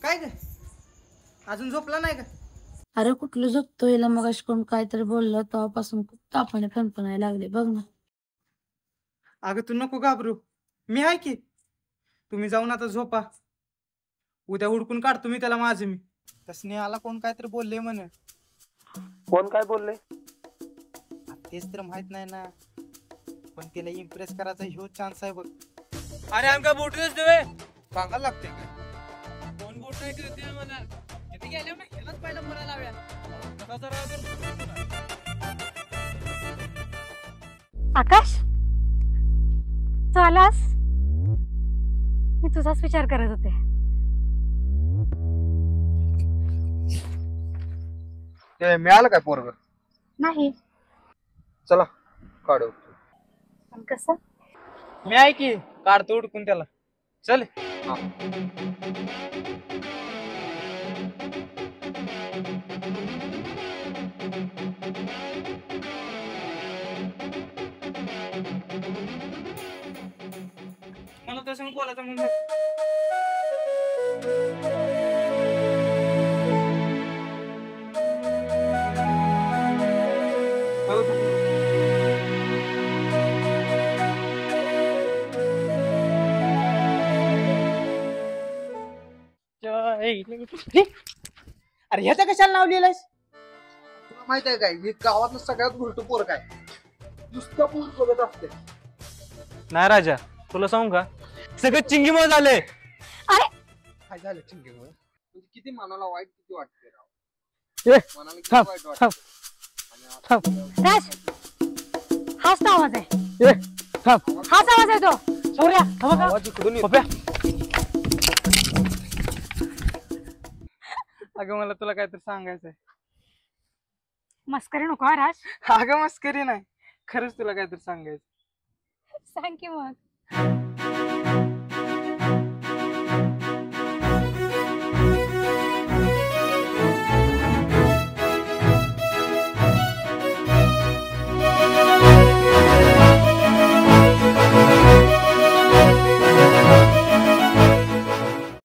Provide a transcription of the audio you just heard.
काय ग अजून झोपला नाही का? अरे कुठलं झोपतो हिला मग कोण काहीतरी बोललं तेव्हापासून खूप तापाने फणफणायला लागले बघ ना. अगं तू नको घाबरू, मी आहे की. तुम्ही जाऊन आता झोपा, उद्या हुडकून काढतो मी त्याला माझं मी. त्या स्नेहाला कोण काहीतरी बोलले म्हणे. कोण काय बोलले? तेच तर माहित नाही ना, पण तिला इम्प्रेस करायचा ह्यो चान्स आहे बघ. अरे आमका बोटच देवे सांगायला लागते काय? कोण बोट नाही करते मला किती गेल्या ना गेलाच पहिला म्हणायला लाव्या आकाश तू आलास? मी तुझाच विचार करत होते. ते मिळालं काय पोरग? नाही चला काढू. पण कसं? मी आहे की, काढतो हुडकून त्याला. चल. मला तसं बोलायचं म्हणजे अरे ह्याचा कशाला नाव लिहिलंयस? तुला माहित आहे काय, मी गावातलं सगळ्यात उलट पोरग आहे. नुसतं पूल बघत असते. नाही राजा, तुला सांगू का सगळं चिंगीमुळे झालंय. काय झालं चिंगीमुळे? म्हणजे किती मनाला वाईट किती वाटते राव. मनाला किती वाईट वाटतं. राज हाच तो आवाज आहे. हाच आवाज आहे तो. शौर्या आवाज इकडून येतो. अगं मला तुला काहीतरी सांगायचंय. मस्करी नको हा राज. अगं मस्करी नाही, खरंच तुला काहीतरी सांगायचं. सांग की मग.